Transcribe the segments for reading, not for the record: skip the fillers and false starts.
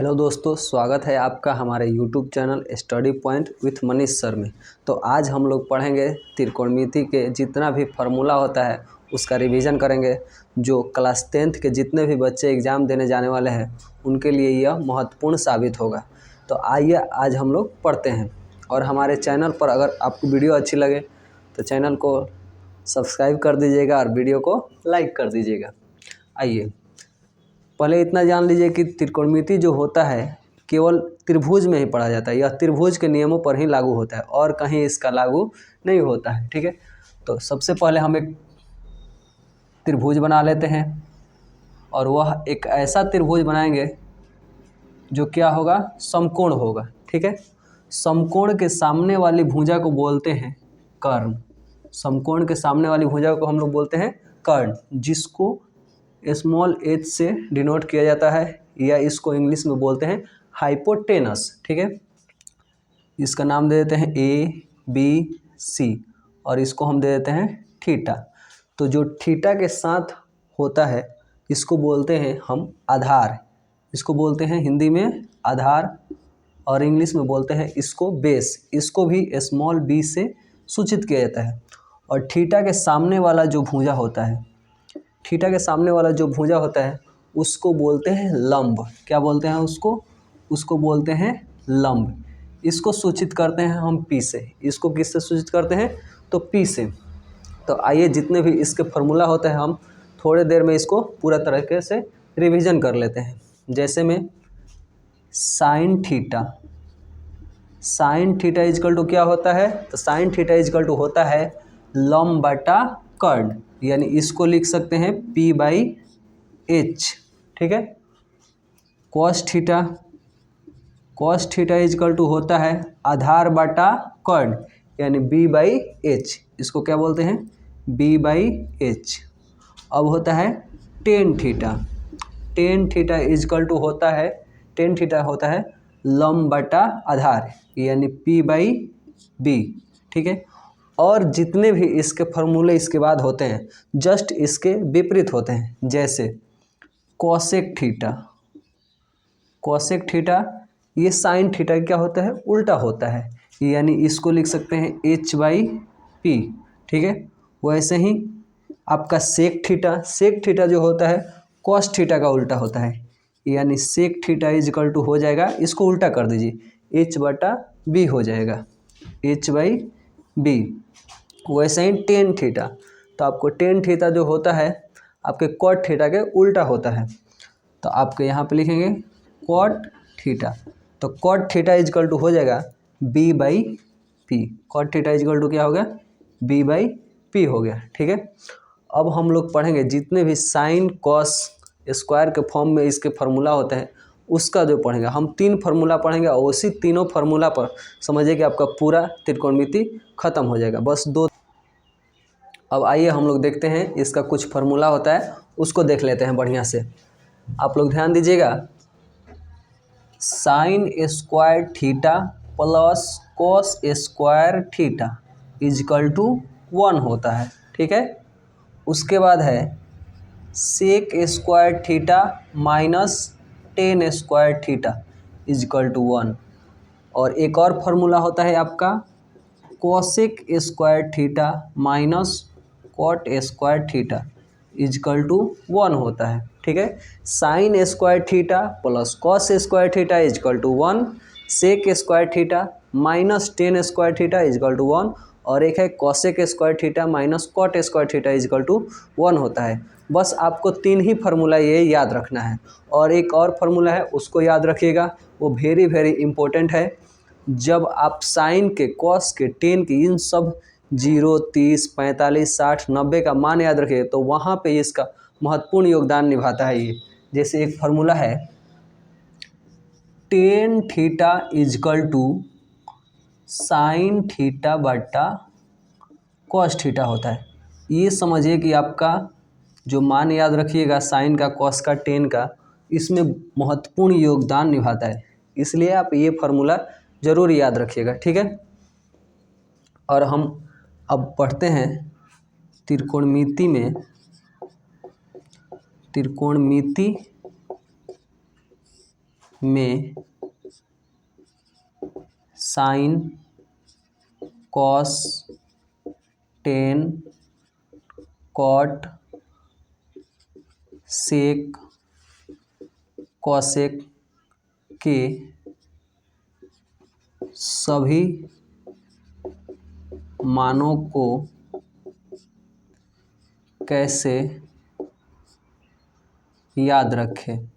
Hello दोस्तों, स्वागत है आपका हमारे YouTube channel study point with Manish sir में। तो आज हम लोग पढ़ेंगे त्रिकोणमिति के जितना भी फार्मूला होता है उसका रिवीजन करेंगे। जो क्लास 10th के जितने भी बच्चे एग्ज़ाम देने जाने वाले हैं उनके लिए यह महत्वपूर्ण साबित होगा। तो आइए आज हम लोग पढ़ते हैं। और हमारे चैनल पर अगर आपको वीडियो अच्छी लगे तो चैनल को सब्सक्राइब कर दीजिएगा और वीडियो को लाइक कर दीजिएगा। आइए पहले इतना जान लीजिए कि त्रिकोणमिति जो होता है केवल त्रिभुज में ही पढ़ा जाता है। यह त्रिभुज के नियमों पर ही लागू होता है और कहीं इसका लागू नहीं होता है। ठीक है, तो सबसे पहले हम एक त्रिभुज बना लेते हैं और वह एक ऐसा त्रिभुज बनाएंगे जो क्या होगा, समकोण होगा। ठीक है, समकोण के सामने वाली भुजा को बोलते हैं कर्ण। समकोण के सामने वाली भुजा को हम लोग बोलते हैं कर्ण, जिसको स्मॉल h से डिनोट किया जाता है, या इसको इंग्लिश में बोलते हैं हाइपोटेनस। ठीक है, इसका नाम दे देते हैं ए बी सी और इसको हम दे देते हैं थीटा। तो जो थीटा के साथ होता है इसको बोलते हैं हम आधार। इसको बोलते हैं हिंदी में आधार और इंग्लिश में बोलते हैं इसको बेस। इसको भी स्मॉल b से सूचित किया जाता है। और थीटा के सामने वाला जो भुजा होता है, थीटा के सामने वाला जो भुजा होता है उसको बोलते हैं लंब। क्या बोलते हैं उसको बोलते हैं लंब। इसको सूचित करते हैं हम P से। इसको किससे सूचित करते हैं, तो P से। तो आइए जितने भी इसके फार्मूला होते हैं हम थोड़े देर में इसको पूरा तरीके से रिवीजन कर लेते हैं। जैसे में साइन थीटा इजकल टू क्या होता है, तो साइन थीटा इजकल टू होता है लंब बटा कर्ण, यानी इसको लिख सकते हैं P/H। ठीक है, कॉस थीटा इजकल टू होता है आधार बटा कर्ण, यानी B/H। इसको क्या बोलते हैं, B/H। अब होता है टेन थीटा इजकल टू होता है लंब बटा आधार, यानी P/B। ठीक है, और जितने भी इसके फार्मूले इसके बाद होते हैं जस्ट इसके विपरीत होते हैं। जैसे कोसेक थीटा ये साइन थीटा क्या होता है, उल्टा होता है, यानी इसको लिख सकते हैं H/P। ठीक है, वैसे ही आपका सेक थीटा जो होता है कॉस थीटा का उल्टा होता है, यानी सेक थीटा इजकल टू हो जाएगा, इसको उल्टा कर दीजिए H/B हो जाएगा, H/B। वैसे ही टेन थीटा, तो आपको टेन थीटा जो होता है आपके कॉट थीटा के उल्टा होता है, तो आपके यहाँ पे लिखेंगे कॉट थीटा। तो कॉट थीटा इजकल टू हो जाएगा B/P। Cot theta is equal to क्या हो गया, B/P हो गया। ठीक है, अब हम लोग पढ़ेंगे जितने भी साइन कॉस स्क्वायर के फॉर्म में इसके फार्मूला होते हैं उसका जो पढ़ेंगे। हम 3 फार्मूला पढ़ेंगे और उसी तीनों फार्मूला पर समझिए कि आपका पूरा त्रिकोणमिति खत्म हो जाएगा। बस 2। अब आइए हम लोग देखते हैं इसका कुछ फार्मूला होता है उसको देख लेते हैं बढ़िया से। आप लोग ध्यान दीजिएगा, sine square theta plus cos square theta is equal to 1 होता है। ठीक है, उसके बाद है sec square theta minus tan square theta is equal to 1। और एक और फार्मूला होता है आपका cosec square theta minus cot square theta is equal to 1 होता है। ठीक है, sine square theta plus cos square theta is equal to 1, sec square theta minus tan square theta is equal to 1, और एक है cosec square theta minus cot square theta is equal to 1 होता है। बस आपको 3 ही फार्मूला ये याद रखना है। और एक और फार्मूला है उसको याद रखिएगा, वो वेरी वेरी इंपॉर्टेंट है। जब आप साइन के, कॉस के, टेन के इन सब 0, 30, 45, 60, 90 का मान याद रखिए, तो वहाँ पे इसका महत्वपूर्ण योगदान निभाता है ये। जैसे एक फार्मूला है tan theta is equal to sine theta बटा कॉस थीटा होता है। ये समझिए कि आपका जो मान याद रखिएगा साइन का, कॉस का, टेन का, इसमें महत्वपूर्ण योगदान निभाता है, इसलिए आप ये फार्मूला ज़रूर याद रखिएगा। ठीक है, और हम अब पढ़ते हैं त्रिकोणमिति में, त्रिकोणमिति में sine cos tan cot sec cosec के सभी मानों को कैसे याद रखें।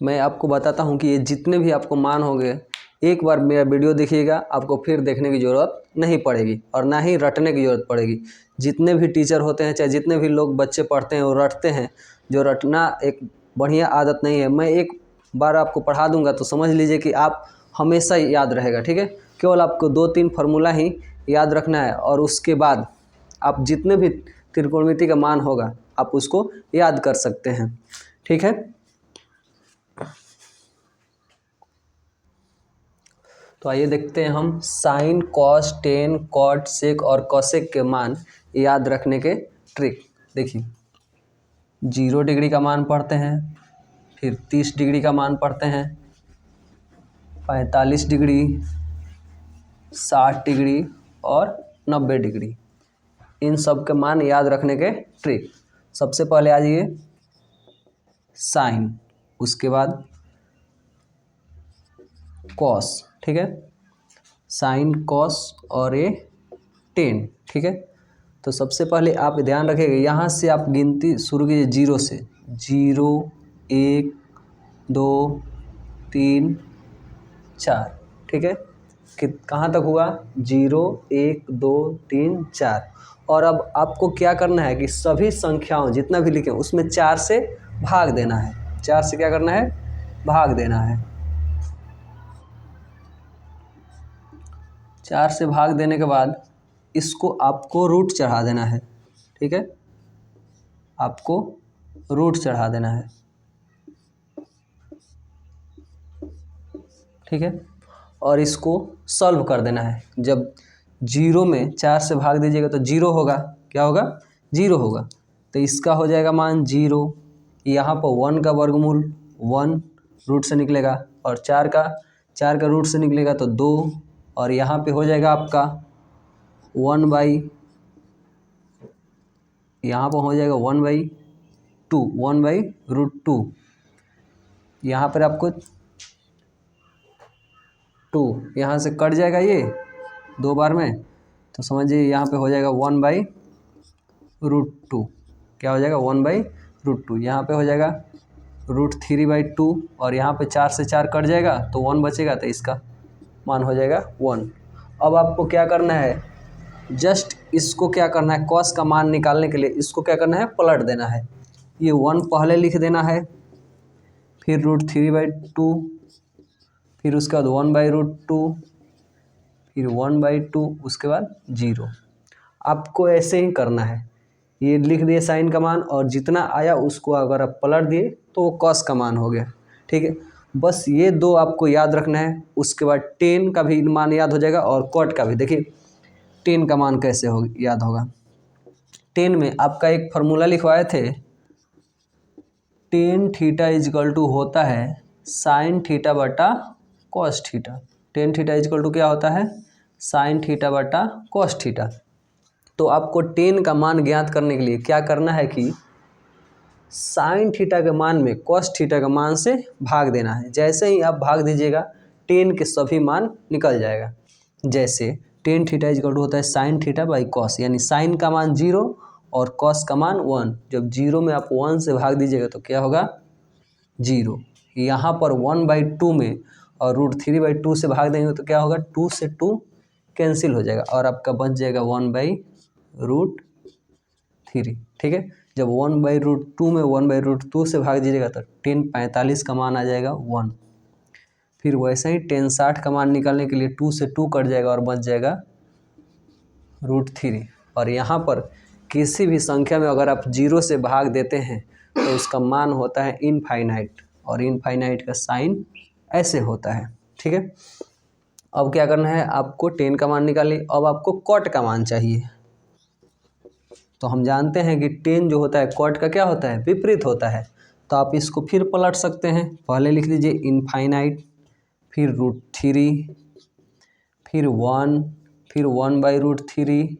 मैं आपको बताता हूं कि ये जितने भी आपको मान होंगे, एक बार मेरा वीडियो देखिएगा, आपको फिर देखने की ज़रूरत नहीं पड़ेगी और ना ही रटने की ज़रूरत पड़ेगी। जितने भी टीचर होते हैं, चाहे जितने भी लोग बच्चे पढ़ते हैं, वो रटते हैं। जो रटना एक बढ़िया आदत नहीं है। मैं एक बार आपको पढ़ा दूंगा तो समझ लीजिए कि आप हमेशा याद रहेगा, ठीक है। केवल आपको 2-3 फार्मूला ही याद रखना है और उसके बाद आप जितने भी त्रिकोणमिति का मान होगा आप उसको याद कर सकते हैं, ठीक है। तो आइए देखते हैं हम sine cos tan cot sec और कॉसेक के मान याद रखने के ट्रिक। देखिए 0 डिग्री का मान पढ़ते हैं, फिर 30 डिग्री का मान पढ़ते हैं, 45 डिग्री, 60 डिग्री और 90 डिग्री। इन सब के मान याद रखने के ट्रिक। सबसे पहले आ जाइए साइन, उसके बाद कॉस, ठीक है। साइन कॉस और ये टेन, ठीक है। तो सबसे पहले आप ध्यान रखिएगा, यहाँ से आप गिनती शुरू कीजिए 0 से। 0 1 2 3 4, ठीक है। कहाँ तक हुआ? 0 1 2 3 4। और अब आपको क्या करना है कि सभी संख्याओं जितना भी लिखे उसमें 4 से भाग देना है। 4 से क्या करना है? भाग देना है। 4 से भाग देने के बाद इसको आपको रूट चढ़ा देना है, ठीक है। आपको रूट चढ़ा देना है, ठीक है। और इसको सॉल्व कर देना है। जब 0 में 4 से भाग दीजिएगा तो 0 होगा। क्या होगा? 0 होगा। तो इसका हो जाएगा मान 0। यहाँ पर 1 का वर्गमूल 1 रूट से निकलेगा और 4 का रूट से निकलेगा तो 2। और यहाँ पे हो जाएगा आपका 1/, यहाँ पर हो जाएगा 1/2, 1/√2। यहाँ पर आपको 2 यहाँ से कट जाएगा ये 2 बार में, तो समझिए यहाँ पे हो जाएगा 1/√2। क्या हो जाएगा? 1/√2। यहाँ पे हो जाएगा √3/2 और यहाँ पे 4 से 4 कट जाएगा तो 1 बचेगा, तो इसका मान हो जाएगा 1। अब आपको क्या करना है? जस्ट इसको क्या करना है? कॉस का मान निकालने के लिए इसको क्या करना है? पलट देना है। ये 1 पहले लिख देना है, फिर √3/2, फिर उसके बाद 1/√2, फिर 1/2, उसके बाद 0। आपको ऐसे ही करना है। ये लिख दिए साइन का मान और जितना आया उसको अगर आप पलट दिए तो वो कॉस का मान हो गया, ठीक है। बस ये 2 आपको याद रखना है। उसके बाद टेन का भी मान याद हो जाएगा और कॉट का भी। देखिए टेन का मान कैसे याद होगा। टेन में आपका एक फार्मूला लिखवाए थे, टेन थीटा इजकल टू होता है साइन थीटा बटा cos theta. Tan theta is equal to क्या होता है? साइन थीटा बटा कॉस थीटा। तो आपको टेन का मान ज्ञात करने के लिए क्या करना है कि साइन थीटा के मान में कॉस थीटा के मान से भाग देना है। जैसे ही आप भाग दीजिएगा टेन के सभी मान निकल जाएगा। जैसे टेन थीटा इजकल टू होता है साइन थीटा बाई कॉस, यानी साइन का मान 0 और कॉस का मान 1। जब 0 में आप 1 से भाग दीजिएगा तो क्या होगा? 0। यहाँ पर 1/2 में और √3/2 से भाग देंगे तो क्या होगा? 2 से 2 कैंसिल हो जाएगा और आपका बच जाएगा 1/√3, ठीक है। जब 1/√2 में 1/√2 से भाग दीजिएगा तो 10/45 का मान आ जाएगा 1। फिर वैसे ही 10/60 का मान निकालने के लिए 2 से 2 कट जाएगा और बच जाएगा √3। और यहाँ पर किसी भी संख्या में अगर आप 0 से भाग देते हैं तो उसका मान होता है इनफाइनाइट, और इनफाइनाइट का साइन ऐसे होता है, ठीक है। अब क्या करना है? आपको 10 का मान निकालिए। अब आपको कॉट का मान चाहिए। तो हम जानते हैं कि 10 जो होता है कॉट का क्या होता है? विपरीत होता है। तो आप इसको फिर पलट सकते हैं। पहले लिख लीजिए इनफाइनाइट, फिर √3, फिर 1, फिर 1/√3,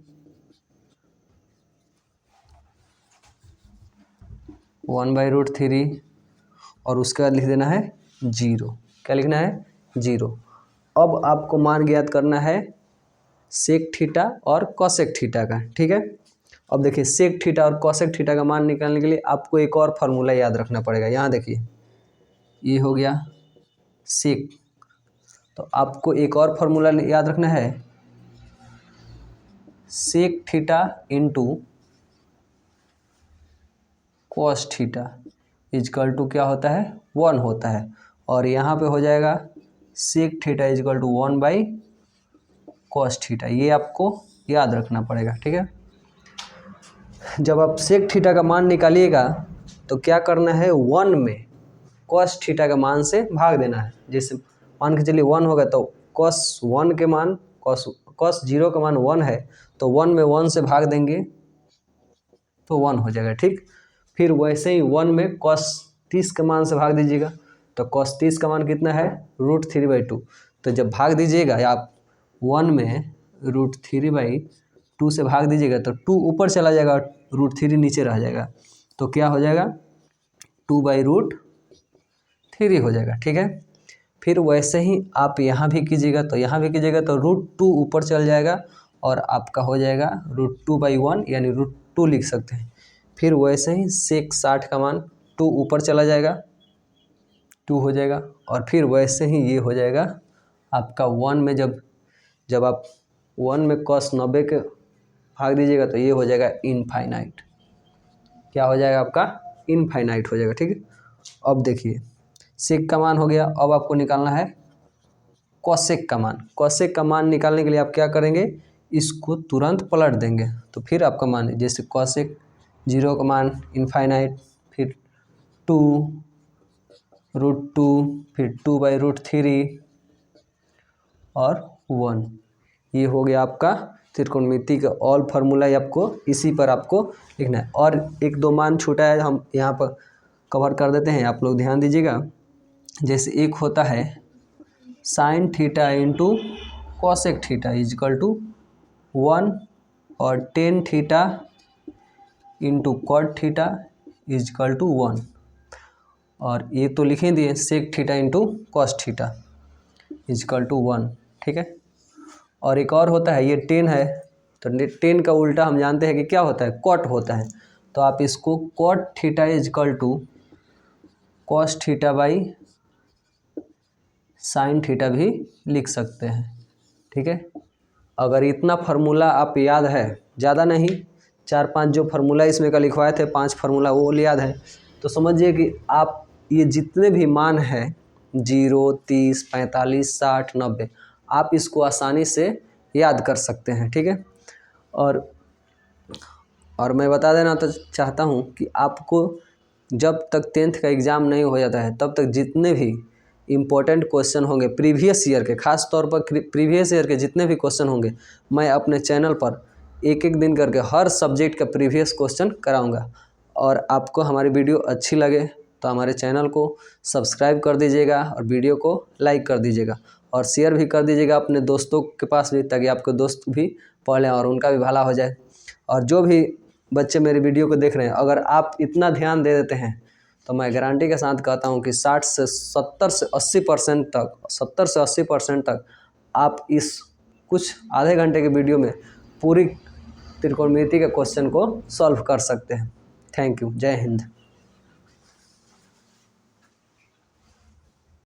1/√3 और उसके बाद लिख देना है 0। क्या लिखना है? 0। अब आपको मान ज्ञात करना है सेक थीटा और कॉसेक थीटा का, ठीक है। अब देखिए सेक थीटा और कॉसेक थीटा का मान निकालने के लिए आपको एक और फार्मूला याद रखना पड़ेगा। यहाँ देखिए ये हो गया सेक, तो आपको एक और फार्मूला याद रखना है, sec theta into cos theta is equal to क्या होता है? 1 होता है। और यहाँ पे हो जाएगा सेक थीटा इजकल टू 1/कॉस थीटा। ये आपको याद रखना पड़ेगा, ठीक है। जब आप सेक थीटा का मान निकालिएगा तो क्या करना है, 1 में कॉस थीटा का मान से भाग देना है। जैसे मान के चलिए 1 होगा तो कॉस 1 के मान कॉस 0 का मान 1 है, तो 1 में 1 से भाग देंगे तो 1 हो जाएगा, ठीक। फिर वैसे ही 1 में कॉस 30 के मान से भाग दीजिएगा, तो कॉस 30 का मान कितना है? √3/2। तो जब भाग दीजिएगा आप 1 में √3/2 से भाग दीजिएगा तो 2 ऊपर चला जाएगा, √3 नीचे रह जाएगा, तो क्या हो जाएगा? 2/√3 हो जाएगा, ठीक है। फिर वैसे ही आप यहाँ भी कीजिएगा, तो यहाँ भी कीजिएगा तो √2 ऊपर चल जाएगा और आपका हो जाएगा √2/1 यानी √2 लिख सकते हैं। फिर वैसे ही सेक 60 का मान 2 ऊपर चला जाएगा, 2 हो जाएगा। और फिर वैसे ही ये हो जाएगा आपका 1 में जब आप 1 में कॉस 90 के भाग दीजिएगा तो ये हो जाएगा इनफाइनाइट। क्या हो जाएगा आपका? इनफाइनाइट हो जाएगा, ठीक है। अब देखिए सेक का मान हो गया, अब आपको निकालना है कॉसेक का मान। कॉसेक का मान निकालने के लिए आप क्या करेंगे, इसको तुरंत पलट देंगे तो फिर आपका मान है, जैसे कॉसेक 0 का मान इनफाइनाइट, फिर 2 √2, फिर 2/√3 और 1। ये हो गया आपका त्रिकोणमिति का ऑल फार्मूला। आपको इसी पर आपको लिखना है। और 1-2 मान छूटा है, हम यहाँ पर कवर कर देते हैं, आप लोग ध्यान दीजिएगा। जैसे एक होता है sine theta into cosec theta is equal to 1 और tan theta into cot theta is equal to 1। और ये तो लिखे दिए sec theta into cos theta is equal to 1, ठीक है। और एक और होता है, ये 10 है, तो 10 का उल्टा हम जानते हैं कि क्या होता है? कॉट होता है। तो आप इसको cot theta is equal to cos theta by sine theta भी लिख सकते हैं, ठीक है। अगर इतना फार्मूला आप याद है, ज़्यादा नहीं, 4-5 जो फार्मूला इसमें का लिखवाए थे, 5 फार्मूला वो याद है, तो समझिए कि आप ये जितने भी मान हैं 0, 30, 45, 60, 90 आप इसको आसानी से याद कर सकते हैं, ठीक है। और मैं बता देना तो चाहता हूँ कि आपको जब तक 10th का एग्ज़ाम नहीं हो जाता है तब तक जितने भी इम्पोर्टेंट क्वेश्चन होंगे प्रीवियस ईयर के, ख़ास तौर पर प्रीवियस ईयर के जितने भी क्वेश्चन होंगे, मैं अपने चैनल पर एक दिन करके हर सब्जेक्ट का प्रीवियस क्वेश्चन कराऊंगा। और आपको हमारी वीडियो अच्छी लगे तो हमारे चैनल को सब्सक्राइब कर दीजिएगा और वीडियो को लाइक कर दीजिएगा और शेयर भी कर दीजिएगा अपने दोस्तों के पास भी, ताकि आपके दोस्त भी पढ़ लें और उनका भी भला हो जाए। और जो भी बच्चे मेरे वीडियो को देख रहे हैं, अगर आप इतना ध्यान दे देते हैं तो मैं गारंटी के साथ कहता हूं कि 60 से 70 से 80% तक आप इस कुछ आधे घंटे के वीडियो में पूरी त्रिकोणमिति के क्वेश्चन को सॉल्व कर सकते हैं। Thank you. जय हिंद।